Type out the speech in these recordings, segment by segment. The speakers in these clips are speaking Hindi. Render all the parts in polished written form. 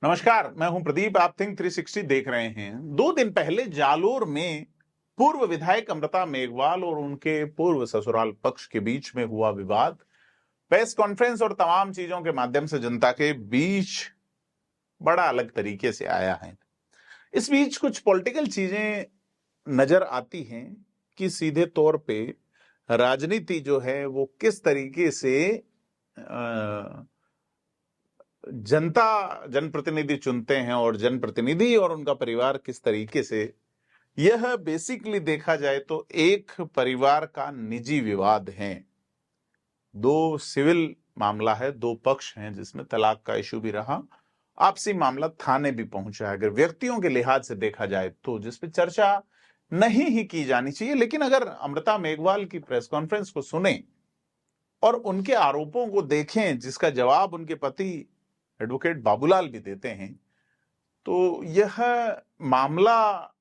नमस्कार, मैं हूं प्रदीप। आप थिंक 360 देख रहे हैं। 2 दिन पहले जालोर में पूर्व विधायक अमृता मेघवाल और उनके पूर्व ससुराल पक्ष के बीच में हुआ विवाद प्रेस कॉन्फ्रेंस और तमाम चीजों के माध्यम से जनता के बीच बड़ा अलग तरीके से आया है। इस बीच कुछ पॉलिटिकल चीजें नजर आती हैं कि सीधे तौर पे राजनीति जो है वो किस तरीके से जनता जनप्रतिनिधि चुनते हैं और जनप्रतिनिधि और उनका परिवार किस तरीके से, यह बेसिकली देखा जाए तो एक परिवार का निजी विवाद है। 2 सिविल मामला है, 2 पक्ष हैं जिसमें तलाक का इशू भी रहा, आपसी मामला थाने भी पहुंचा है। अगर व्यक्तियों के लिहाज से देखा जाए तो जिसपे चर्चा नहीं ही की जानी चाहिए, लेकिन अगर अमृता मेघवाल की प्रेस कॉन्फ्रेंस को सुने और उनके आरोपों को देखें जिसका जवाब उनके पति एडवोकेट बाबूलाल भी देते हैं, तो यह मामला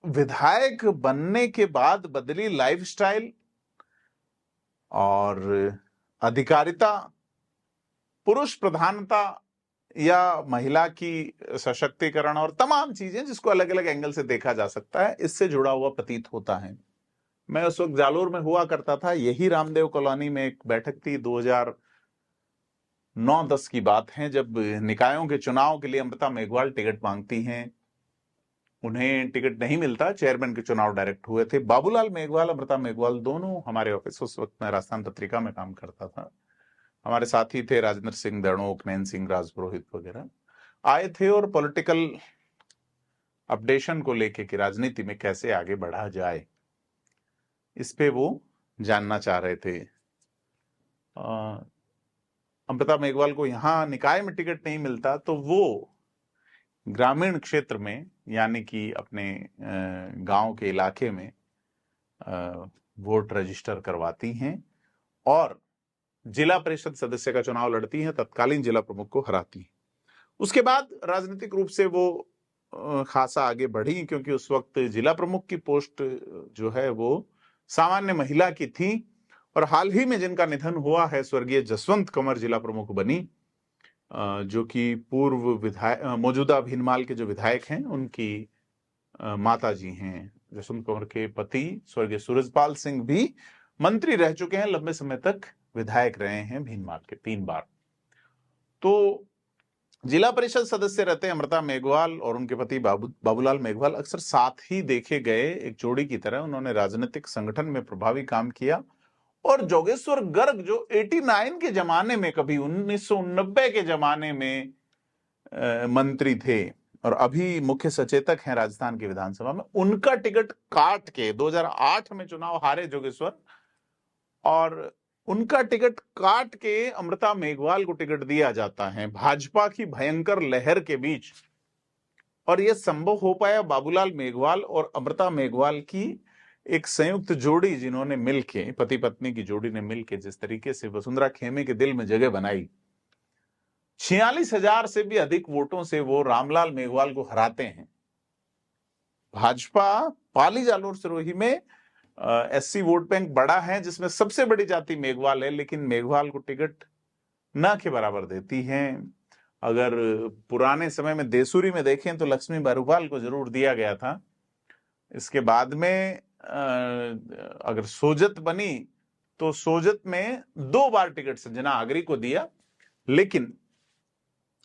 विधायक बनने के बाद बदली लाइफस्टाइल और अधिकारिता, पुरुष प्रधानता या महिला की सशक्तिकरण और तमाम चीजें जिसको अलग अलग एंगल से देखा जा सकता है, इससे जुड़ा हुआ प्रतीत होता है। मैं उस वक्त जालोर में हुआ करता था, यही रामदेव कॉलोनी में एक बैठक थी, 2009-10 की बात है, जब निकायों के चुनाव के लिए अमृता मेघवाल टिकट मांगती हैं। उन्हें टिकट नहीं मिलता, चेयरमैन के चुनाव डायरेक्ट हुए थे। बाबूलाल मेघवाल, अमृता मेघवाल दोनों हमारे ऑफिस, उस वक्त मैं राजस्थान पत्रिका में काम करता था, हमारे साथी थे राजेंद्र सिंह दर्णोक, नैन सिंह राजपुरोहित वगैरह, आए थे और पॉलिटिकल अपडेशन को लेके कि राजनीति में कैसे आगे बढ़ा जाए, इस पे वो जानना चाह रहे थे। अमृता मेघवाल को यहाँ निकाय में टिकट नहीं मिलता तो वो ग्रामीण क्षेत्र में, यानी कि अपने गांव के इलाके में वोट रजिस्टर करवाती हैं और जिला परिषद सदस्य का चुनाव लड़ती हैं, तत्कालीन जिला प्रमुख को हराती हैं। उसके बाद राजनीतिक रूप से वो खासा आगे बढ़ी, क्योंकि उस वक्त जिला प्रमुख की पोस्ट जो है वो सामान्य महिला की थी। और हाल ही में जिनका निधन हुआ है, स्वर्गीय जसवंत कंवर जिला प्रमुख बनी, जो कि पूर्व विधायक, मौजूदा भीनमाल के जो विधायक हैं उनकी माता जी हैं। जसवंत कंवर के पति स्वर्गीय सूरजपाल सिंह भी मंत्री रह चुके हैं, लंबे समय तक विधायक रहे हैं भीनमाल के 3 बार। तो जिला परिषद सदस्य रहते हैं अमृता मेघवाल और उनके पति बाबूलाल मेघवाल अक्सर साथ ही देखे गए, एक जोड़ी की तरह। उन्होंने राजनीतिक संगठन में प्रभावी काम किया और जोगेश्वर गर्ग जो 89 के जमाने में, कभी 1990 के जमाने में मंत्री थे और अभी मुख्य सचेतक हैं राजस्थान की विधानसभा में, उनका टिकट काट के 2008 में चुनाव हारे जोगेश्वर, और उनका टिकट काट के अमृता मेघवाल को टिकट दिया जाता है भाजपा की भयंकर लहर के बीच। और यह संभव हो पाया बाबूलाल मेघवाल और अमृता मेघवाल की एक संयुक्त जोड़ी, जिन्होंने मिलके, पति पत्नी की जोड़ी ने मिलके जिस तरीके से वसुंधरा खेमे के दिल में जगह बनाई, 46,000 से भी अधिक वोटों से वो रामलाल मेघवाल को हराते हैं। भाजपा पाली जालोर सिरोही में एससी वोट बैंक बड़ा है, जिसमें सबसे बड़ी जाति मेघवाल है, लेकिन मेघवाल को टिकट न के बराबर देती है। अगर पुराने समय में देसूरी में देखें तो लक्ष्मी बरूवाल को जरूर दिया गया था। इसके बाद में अगर सोजत बनी तो सोजत में 2 बार टिकट संजना आगरी को दिया, लेकिन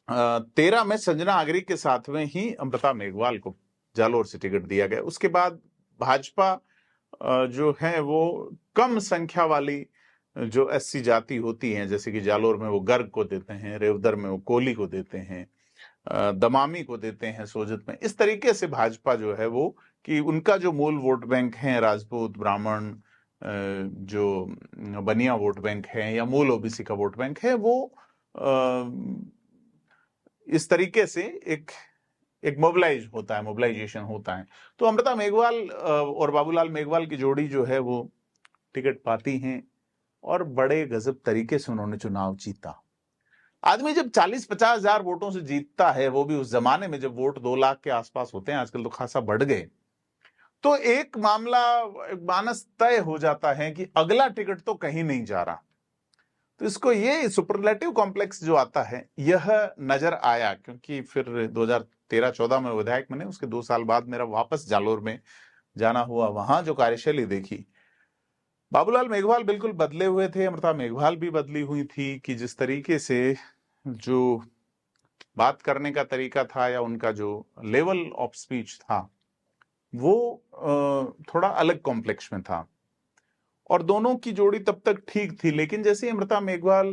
13 में संजना आगरी के साथ में ही अमृता मेघवाल को जालोर से टिकट दिया गया। उसके बाद भाजपा जो है वो कम संख्या वाली जो एससी जाति होती हैं, जैसे कि जालोर में वो गर्ग को देते हैं, रेवदर में वो कोली को देते हैं, दमामी को देते हैं, सोजत में इस तरीके से भाजपा जो है वो, कि उनका जो मूल वोट बैंक है राजपूत, ब्राह्मण, जो बनिया वोट बैंक है या मूल ओबीसी का वोट बैंक है, वो इस तरीके से एक मोबिलाइजेशन होता है। तो अमृता मेघवाल और बाबूलाल मेघवाल की जोड़ी जो है वो टिकट पाती हैं और बड़े गजब तरीके से उन्होंने चुनाव जीता। आदमी जब 40-50 हजार वोटों से जीतता है, वो भी उस जमाने में जब वोट 2 लाख के आसपास होते हैं, आजकल तो खासा बढ़ गए, तो एक मामला, एक मानस तय हो जाता है कि अगला टिकट तो कहीं नहीं जा रहा। तो इसको ये सुपरलेटिव कॉम्प्लेक्स जो आता है यह नजर आया, क्योंकि फिर 2013-14 में विधायक बने, उसके 2 साल बाद मेरा वापस जालोर में जाना हुआ, वहां जो कार्यशैली देखी, बाबूलाल मेघवाल बिल्कुल बदले हुए थे, अमृता मेघवाल भी बदली हुई थी कि जिस तरीके से जो बात करने का तरीका था या उनका जो लेवल ऑफ स्पीच था वो थोड़ा अलग कॉम्प्लेक्स में था, और दोनों की जोड़ी तब तक ठीक थी। लेकिन जैसे अमृता मेघवाल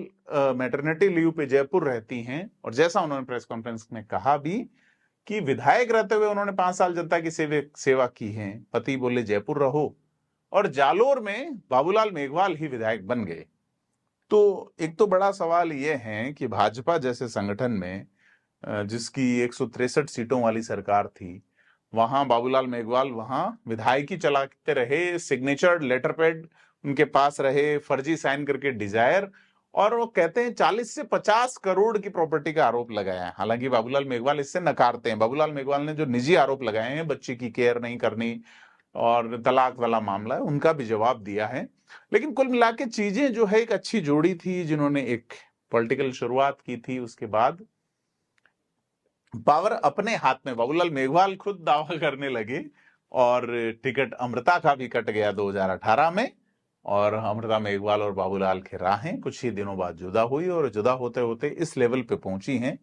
मैटरनिटी लीव पे जयपुर रहती हैं, और जैसा उन्होंने प्रेस कॉन्फ्रेंस में कहा भी कि विधायक रहते हुए उन्होंने 5 साल जनता की सेवा की है, पति बोले जयपुर रहो, और जालोर में बाबूलाल मेघवाल ही विधायक बन गए। तो एक तो बड़ा सवाल यह है कि भाजपा जैसे संगठन में जिसकी 163 सीटों वाली सरकार थी, वहां बाबूलाल मेघवाल वहां विधायकी चलाते रहे, सिग्नेचर लेटर पैड उनके पास रहे, फर्जी साइन करके डिजायर, और वो कहते हैं 40 से 50 करोड़ की प्रॉपर्टी का आरोप लगाया है। हालांकि बाबूलाल मेघवाल इससे नकारते हैं। बाबूलाल मेघवाल ने जो निजी आरोप लगाए हैं, बच्ची की केयर नहीं करनी और तलाक वाला मामला है, उनका भी जवाब दिया है। लेकिन कुल मिला के चीजें जो है एक अच्छी जोड़ी थी, जिन्होंने एक पॉलिटिकल शुरुआत की थी, उसके बाद पावर अपने हाथ में, बाबूलाल मेघवाल खुद दावा करने लगे, और टिकट अमृता का भी कट गया 2018 में, और अमृता मेघवाल और बाबूलाल की राहें कुछ ही दिनों बाद जुदा हुई, और जुदा होते होते इस लेवल पे पहुंची हैं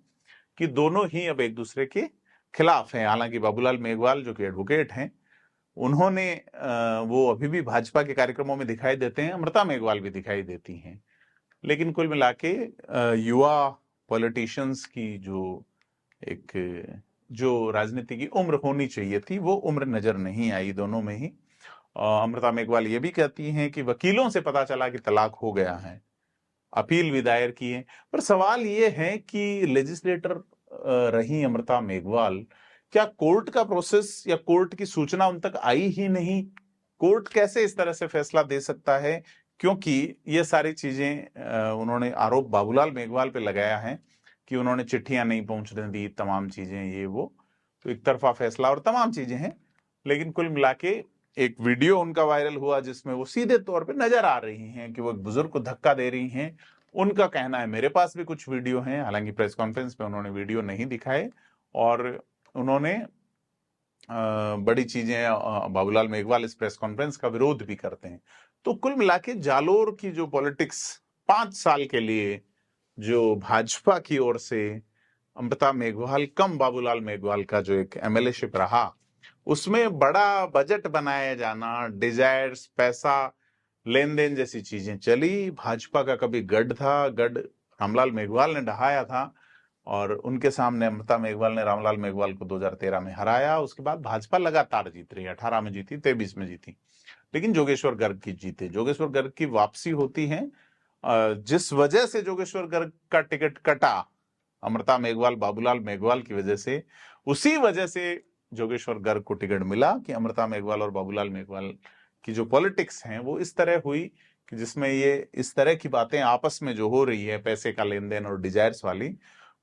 कि दोनों ही अब एक दूसरे के खिलाफ हैं। हालांकि बाबूलाल मेघवाल जो कि एडवोकेट हैं, उन्होंने वो अभी भी भाजपा के कार्यक्रमों में दिखाई देते हैं, अमृता मेघवाल भी दिखाई देती हैं, लेकिन कुल मिला के युवा पॉलिटिशियंस की जो राजनीति की उम्र होनी चाहिए थी, वो उम्र नजर नहीं आई दोनों में ही। अमृता मेघवाल ये भी कहती हैं कि वकीलों से पता चला कि तलाक हो गया है, अपील भी दायर की है। पर सवाल ये है कि लेजिस्लेटर रही अमृता मेघवाल, क्या कोर्ट का प्रोसेस या कोर्ट की सूचना उन तक आई ही नहीं? कोर्ट कैसे इस तरह से फैसला दे सकता है? क्योंकि ये सारी चीजें उन्होंने आरोप बाबूलाल मेघवाल पे लगाया है कि उन्होंने चिट्ठियां नहीं पहुंचने दी, तमाम चीजें ये वो, तो एक तरफा फैसला और तमाम चीजें हैं। लेकिन कुल मिला के एक वीडियो उनका वायरल हुआ जिसमें वो सीधे तौर पे नजर आ रही हैं कि वो एक बुजुर्ग को धक्का दे रही हैं। उनका कहना है, मेरे पास भी कुछ वीडियो हैं, हालांकि प्रेस कॉन्फ्रेंस में उन्होंने वीडियो नहीं दिखाए, और उन्होंने बड़ी चीजें, बाबूलाल मेघवाल इस प्रेस कॉन्फ्रेंस का विरोध भी करते हैं। तो कुल मिला के जालोर की जो पॉलिटिक्स 5 साल के लिए जो भाजपा की ओर से अमृता मेघवाल कम बाबूलाल मेघवाल का जो एक एमएलए शिप रहा, उसमें बड़ा बजट बनाया जाना, डिजायर्स, पैसा, लेन देन जैसी चीजें चली। भाजपा का कभी गढ़ था, गढ़ रामलाल मेघवाल ने ढहाया था, और उनके सामने अमृता मेघवाल ने रामलाल मेघवाल को 2013 में हराया। उसके बाद भाजपा लगातार जीत रही है, 18 में जीती, 23 में जीती, लेकिन जोगेश्वर गर्ग की जीते। जोगेश्वर गर्ग की वापसी होती है, जिस वजह से जोगेश्वर गर्ग का टिकट कटा अमृता मेघवाल बाबूलाल मेघवाल की वजह से, उसी वजह से जोगेश्वर गर्ग को टिकट मिला कि अमृता मेघवाल और बाबूलाल मेघवाल की जो पॉलिटिक्स हैं वो इस तरह हुई कि जिसमें ये इस तरह की बातें आपस में जो हो रही है, पैसे का लेन देन और डिजायर्स वाली,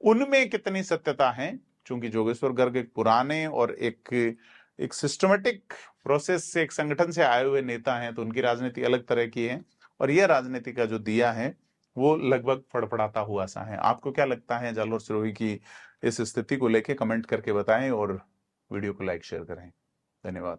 उनमें कितनी सत्यता है। चूंकि जोगेश्वर गर्ग एक पुराने और एक सिस्टमेटिक प्रोसेस से, एक संगठन से आए हुए नेता हैं, तो उनकी राजनीति अलग तरह की है, और यह राजनीति का जो दिया है वो लगभग फड़फड़ाता हुआ सा है। आपको क्या लगता है जालोर सिरोही की इस स्थिति को लेके? कमेंट करके बताएं और वीडियो को लाइक शेयर करें। धन्यवाद।